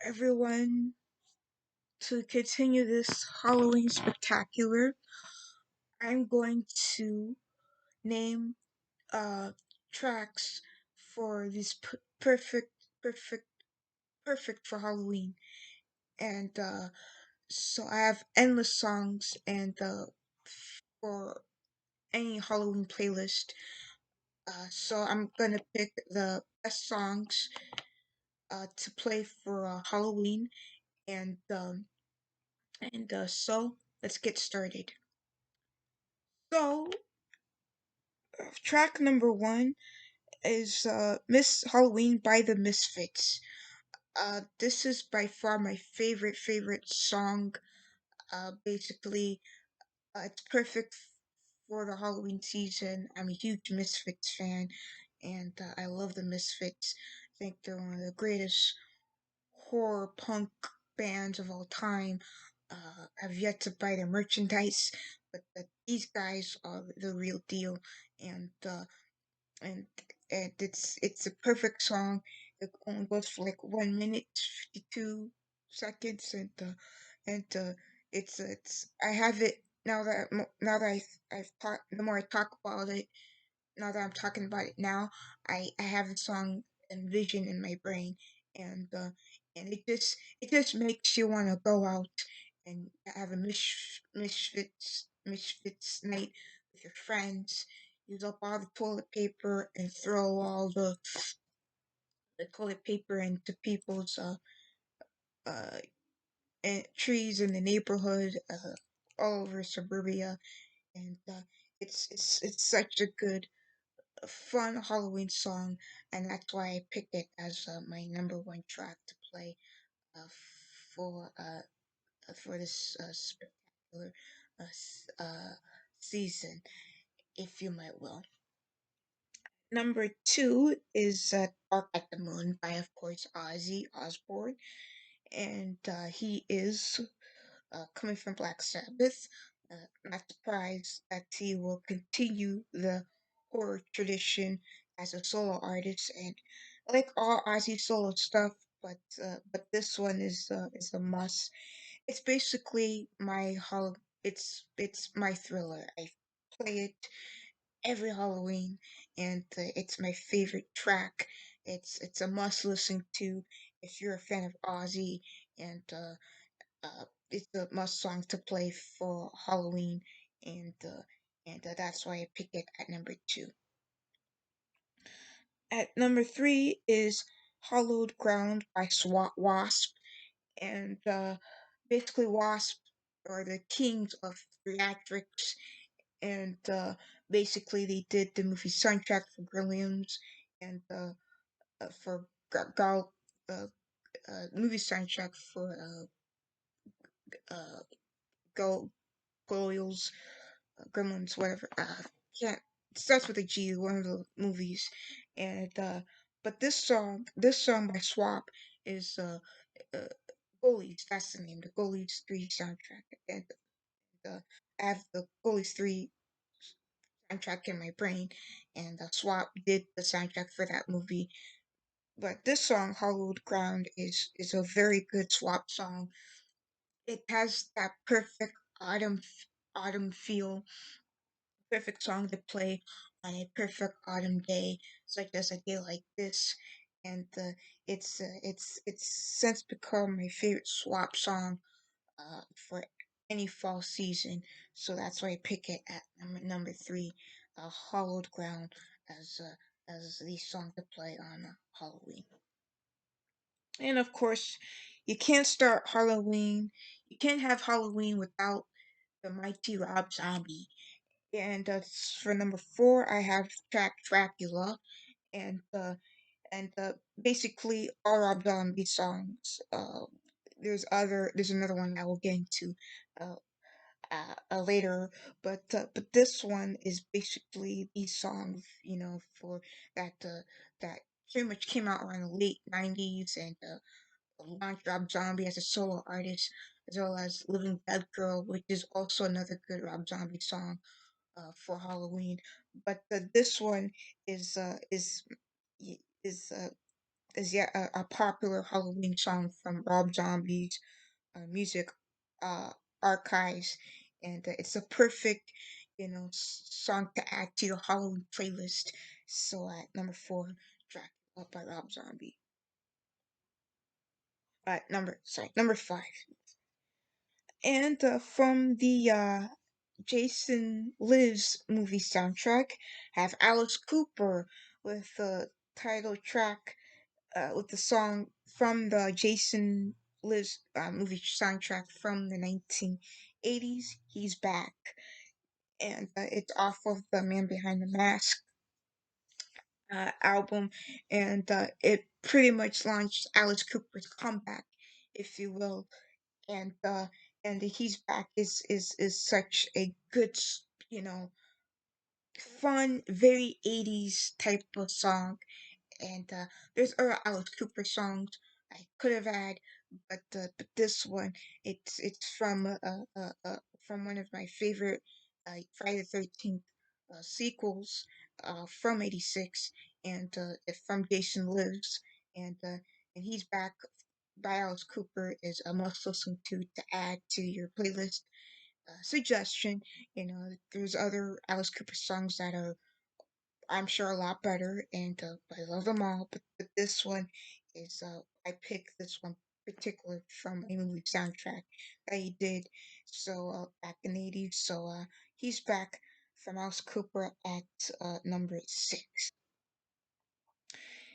everyone, to continue this Halloween spectacular. I'm going to name uh tracks for this perfect, perfect for Halloween. And so I have endless songs and for any Halloween playlist. So I'm gonna pick the best songs to play for Halloween, and so let's get started. So track number one is Miss Halloween by the Misfits. This is by far my favorite song. Basically, it's perfect for the Halloween season. I'm a huge Misfits fan, and I love the Misfits. I think they're one of the greatest horror punk bands of all time. I've yet to buy their merchandise, but these guys are the real deal, and and it's a perfect song. It only goes for like 1 minute 52 seconds, and it's I have it now that I've talked. The more I talk about it, now that I'm talking about it now, I have the song envisioned in my brain, and and it just makes you want to go out and have a misfits night with your friends. Use up all the toilet paper and throw all the toilet paper into people's uh trees in the neighborhood, all over suburbia, and it's such a good fun Halloween song, and that's why I picked it as my number one track to play uh, for this spectacular season, if you might will. Number two is "Dark at the Moon" by, of course, Ozzy Osbourne, and he is coming from Black Sabbath. Not surprised that he will continue the horror tradition as a solo artist, and I like all Ozzy solo stuff, but this one is a must. It's basically my it's my thriller. I play it every Halloween, and it's my favorite track. It's a must listen to if you're a fan of Ozzy, and it's a must song to play for Halloween, and that's why I pick it at number two. At number three is "Hollowed Ground" by Wasp, and basically Wasp are the kings of theatrics, and basically they did the movie soundtrack for Brilliance, and for Gal, uh, movie soundtrack for uh, Gal Goyle's Gremlins, whatever. Can't It starts with a G. One of the movies, and this song by Swap is uh Goalies. That's the name. The Goalies 3 soundtrack, and uh, I have the Goalies 3 soundtrack in my brain, and Swap did the soundtrack for that movie. But this song, "Hollowed Ground," is a very good Swap song. It has that perfect autumn feel, perfect song to play on a perfect autumn day, such as a day like this. And it's since become my favorite Swap song for any fall season. So that's why I pick it at number three, "Hollowed Ground," as the song to play on Halloween. And of course, you can't start Halloween. You can't have Halloween without the mighty Rob Zombie. And for number four, I have track Dracula, and basically all Rob Zombie songs. There's another one I will get into uh, later, but this one is basically these songs, for that pretty much came out around the late '90s, and launched Rob Zombie as a solo artist, as well as "Living Dead Girl," which is also another good Rob Zombie song for Halloween. But this one is is is yet a popular Halloween song from Rob Zombie's music uh, archives, and it's a perfect, song to add to your Halloween playlist. So at number four, Dracula by Rob Zombie. Number five, and from the Jason Lives movie soundtrack, have Alice Cooper with the title track with the song from the Jason Lives movie soundtrack from the 1980s, He's Back. And it's off of the Man Behind the Mask album. And it pretty much launched Alice Cooper's comeback, if you will. And the He's Back is such a good, you know, fun, very 80s type of song. And there's other Alice Cooper songs I could have had, but this one, it's from one of my favorite Friday the 13th sequels from '86, and it's from Jason Lives, and uh, and He's Back by Alice Cooper is a must listen to add to your playlist suggestion. There's other Alice Cooper songs that are, I'm sure, a lot better, and I love them all. But this one is I picked this one particular from a movie soundtrack that he did so back in the '80s. So he's back from Alice Cooper at number six,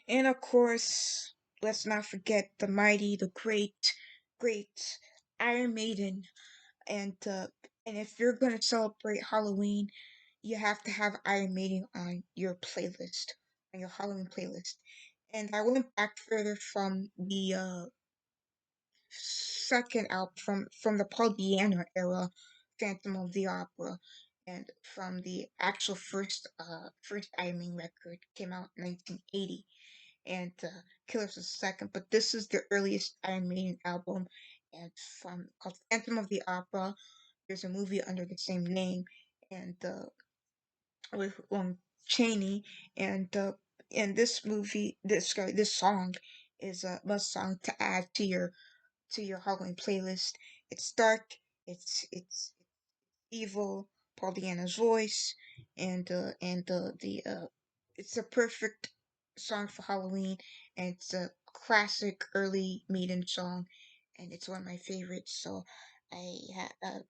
and of course, let's not forget the mighty, the great Iron Maiden, and if you're gonna celebrate Halloween, you have to have Iron Maiden on your playlist, on your Halloween playlist. And I went back further from the second album, from the Paul Diano era, Phantom of the Opera, and from the actual first Iron Maiden record came out in 1980, and Killers was the second. But this is the earliest Iron Maiden album, and from called Phantom of the Opera. There's a movie under the same name, and with Cheney, and this movie, this song is a must song to add to your Halloween playlist. It's dark, it's evil, Paul Diana's voice, and the it's a perfect song for Halloween, and it's a classic early Maiden song, and it's one of my favorites. So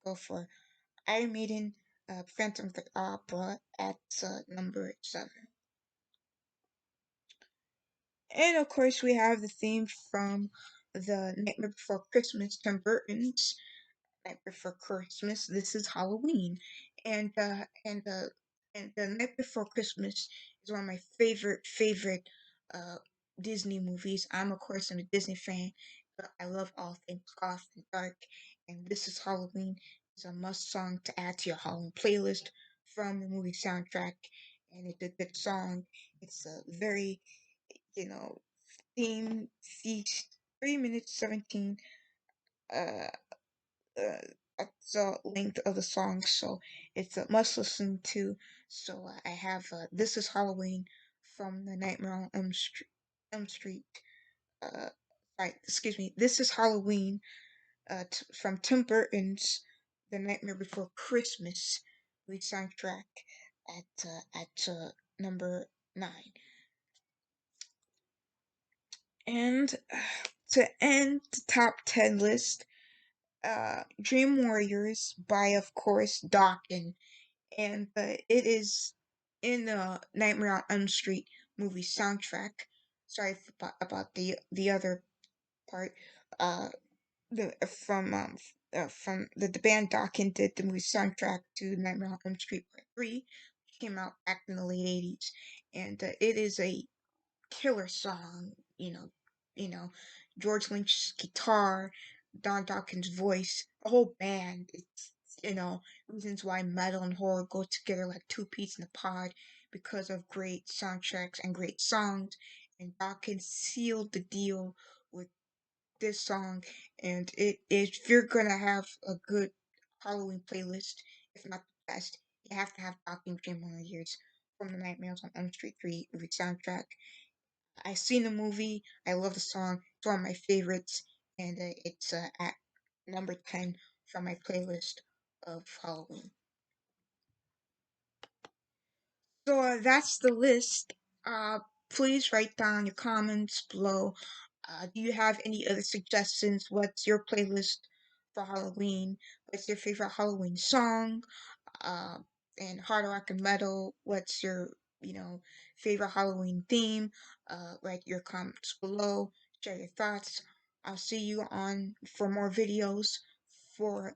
go for Iron Maiden, Phantom of the Opera at number seven. And of course, we have the theme from the Nightmare Before Christmas, Tim Burton's Night Before Christmas. This is Halloween, and the Night Before Christmas is one of my favorite uh Disney movies. I'm a Disney fan, but I love all things goth and dark. And This is Halloween is a must song to add to your Halloween playlist from the movie soundtrack. And it's a good song. It's a very, you know theme feast. 3 minutes 17. Uh, uh, that's the length of the song, so it's a must listen to. So I have "This Is Halloween" from the Nightmare on Elm Street. Elm Street. Uh, excuse me. "This Is Halloween" from Tim Burton's "The Nightmare Before Christmas" movie soundtrack at number nine. And to end the top 10 list, Dream Warriors by, of course, Dawkins, and it is in the Nightmare on Elm Street movie soundtrack. Sorry about the other part. Uh, the from the band Dawkins did the movie soundtrack to Nightmare on Elm Street Part Three, which came out back in the late '80s, and it is a killer song. George Lynch's guitar, Don Dawkins' voice, the whole band. It's reasons why metal and horror go together like two peas in a pod because of great soundtracks and great songs. And Dawkins sealed the deal with this song. And if you're gonna have a good Halloween playlist, if not the best, you have to have Dawkins Dream on Years from the Nightmares on Elm Street 3 movie soundtrack. I seen the movie. I love the song. It's one of my favorites, and it's at number 10 from my playlist of Halloween. So that's the list. Please write down your comments below. Do you have any other suggestions? What's your playlist for Halloween? What's your favorite Halloween song? Uh, and hard rock and metal. What's your, favorite Halloween theme? Write your comments below. Share your thoughts. I'll see you on for more videos for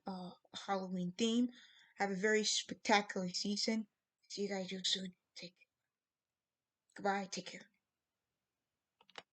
Halloween theme. Have a very spectacular season. See you guys real soon. Goodbye. Take care.